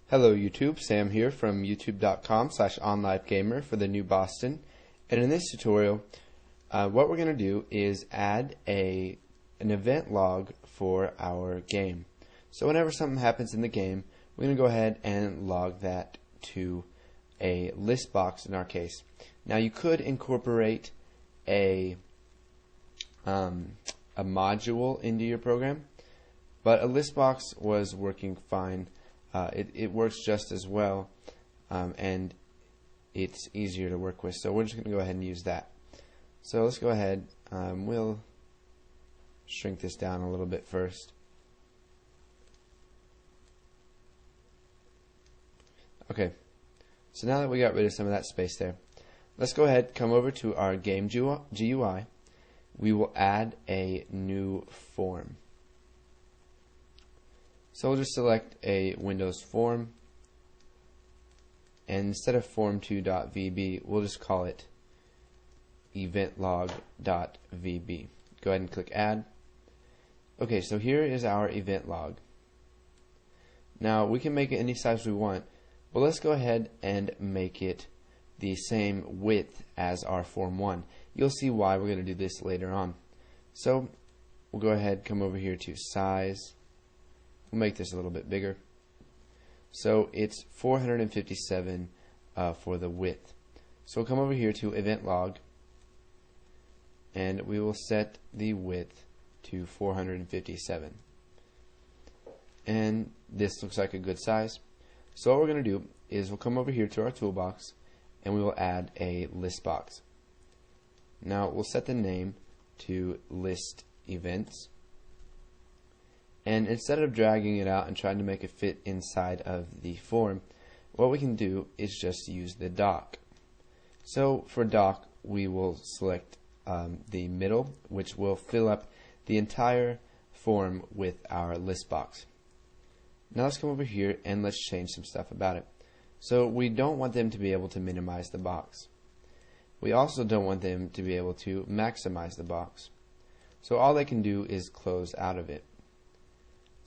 Hello YouTube, Sam here from youtube.com/onlivegamer for the new Boston. And in this tutorial, what we're going to do is add an event log for our game. So whenever something happens in the game, we're going to go ahead and log that to a list box in our case. Now you could incorporate a module into your program, but a list box was working fine. It works just as well, and it's easier to work with, so we're just going to go ahead and use that. So let's go ahead, we'll shrink this down a little bit first. Okay, so now that we got rid of some of that space there, let's go ahead, come over to our game GUI. We will add a new form. So we'll just select a Windows form, and instead of form2.vb, we'll just call it eventlog.vb. Go ahead and click add. Okay, so here is our event log. Now we can make it any size we want, but let's go ahead and make it the same width as our form 1. You'll see why we're going to do this later on. So we'll go ahead, come over here to size. We'll make this a little bit bigger. So it's 457 for the width. So we'll come over here to event log, and we will set the width to 457. And this looks like a good size. So what we're going to do is we'll come over here to our toolbox, and we will add a list box. Now we'll set the name to list events. And instead of dragging it out and trying to make it fit inside of the form, what we can do is just use the dock. So for dock, we will select the middle, which will fill up the entire form with our list box. Now let's come over here and let's change some stuff about it. So we don't want them to be able to minimize the box. We also don't want them to be able to maximize the box. So all they can do is close out of it.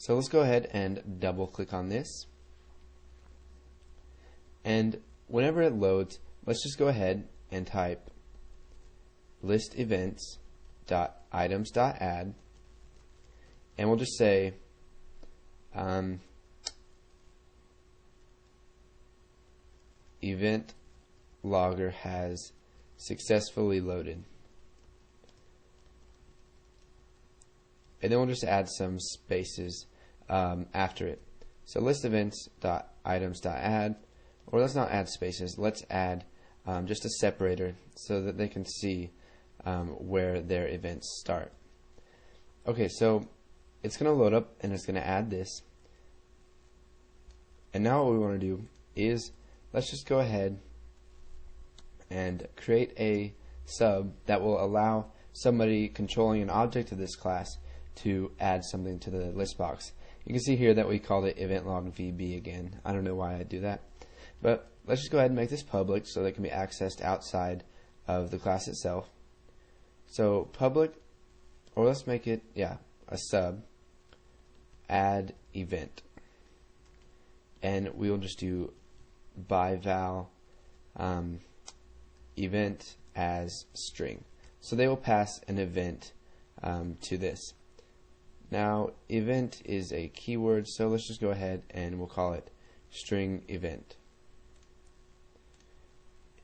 So let's go ahead and double click on this, and whenever it loads, let's just go ahead and type list events.items.add, and we'll just say event logger has successfully loaded. And then we'll just add some spaces after it. So list events.items.add, or let's not add spaces, let's add just a separator so that they can see where their events start. Okay, so it's going to load up and it's going to add this. And now what we want to do is let's just go ahead and create a sub that will allow somebody controlling an object of this class to add something to the list box. You can see here that we called it event log VB again. I don't know why I do that, but let's just go ahead and make this public so that it can be accessed outside of the class itself. So public, or let's make it, a sub, add event, and we will just do by val event as string. So they will pass an event to this. Now event is a keyword, so let's just go ahead and we'll call it string event.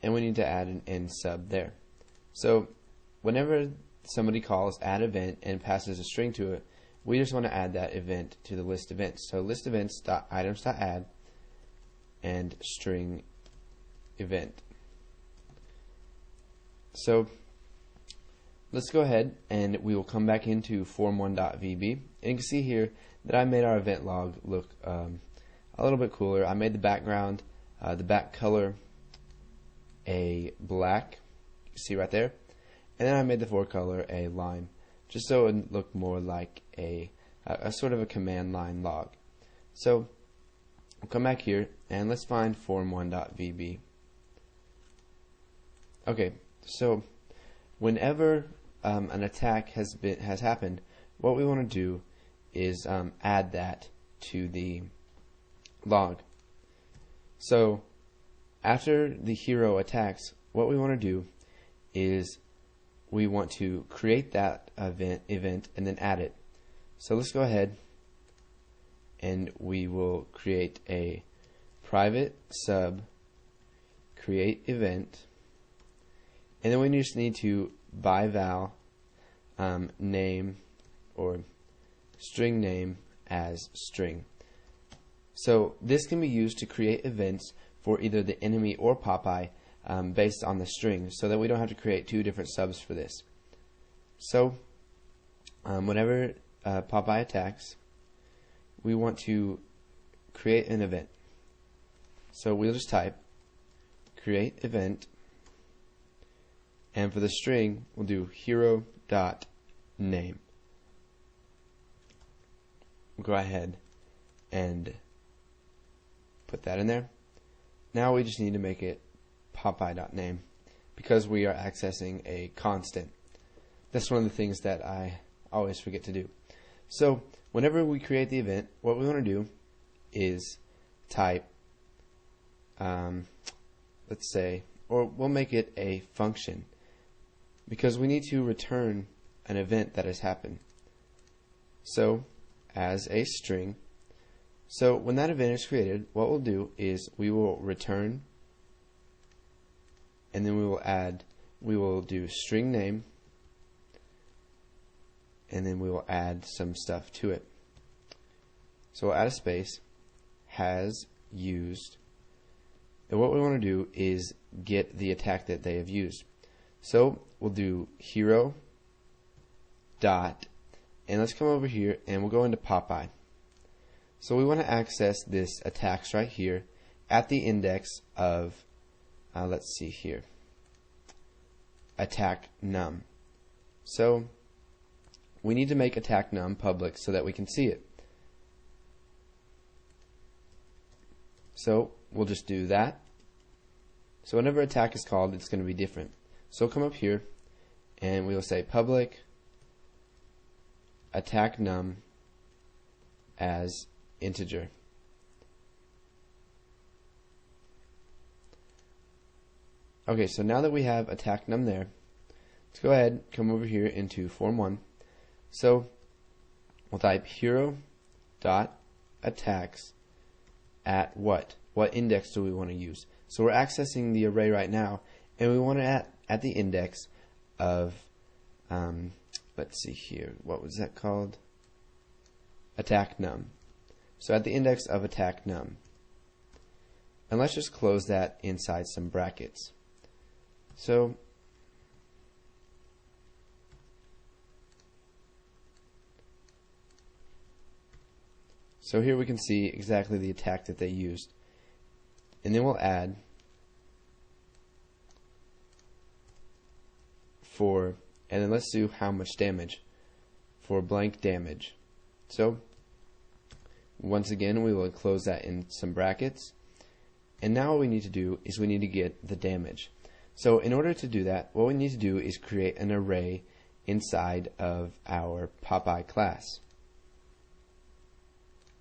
And we need to add an end sub there. So whenever somebody calls add event and passes a string to it, we just want to add that event to the list events. So list events.items.add and string event. So let's go ahead and we will come back into form1.vb, and you can see here that I made our event log look a little bit cooler. I made the background, the back color a black, you can see right there, and then I made the forecolor a lime, just so it would look more like a sort of a command line log. So we'll come back here and let's find form1.vb. Okay, so whenever an attack has happened, what we want to do is add that to the log. So after the hero attacks, what we want to do is we want to create that event and then add it. So let's go ahead and we will create a private sub create event, and then we just need to by val name or string name as string. So this can be used to create events for either the enemy or Popeye based on the string, so that we don't have to create two different subs for this. So whenever Popeye attacks, we want to create an event. So we'll just type create event, and for the string we'll do hero.name. We'll go ahead and put that in there. Now we just need to make it Popeye.name because we are accessing a constant. That's one of the things that I always forget to do. So whenever we create the event, what we want to do is type let's say, or we'll make it a function because we need to return an event that has happened. So as a string. So when that event is created, what we'll do is we will return, and then we will do string name, and then we will add some stuff to it. So we'll add a space, has used, and what we want to do is get the attack that they have used. So we'll do hero dot, and let's come over here and we'll go into Popeye. So we want to access this attacks right here at the index of let's see here, attack num. So we need to make attack num public so that we can see it. So we'll just do that. So whenever attack is called, it's going to be different. So we'll come up here and we'll say public attack num as integer. Okay, so now that we have attack num there, let's go ahead, come over here into form 1. So we'll type hero dot attacks at what? What index do we want to use? So we're accessing the array right now, and we want it at the index of let's see here, what was that called? Attack num. So at the index of attack num. And let's just close that inside some brackets. So here we can see exactly the attack that they used. And then we'll add for, and then let's do how much damage for blank damage. So once again, we will enclose that in some brackets. And now what we need to do is we need to get the damage. So in order to do that, what we need to do is create an array inside of our Popeye class.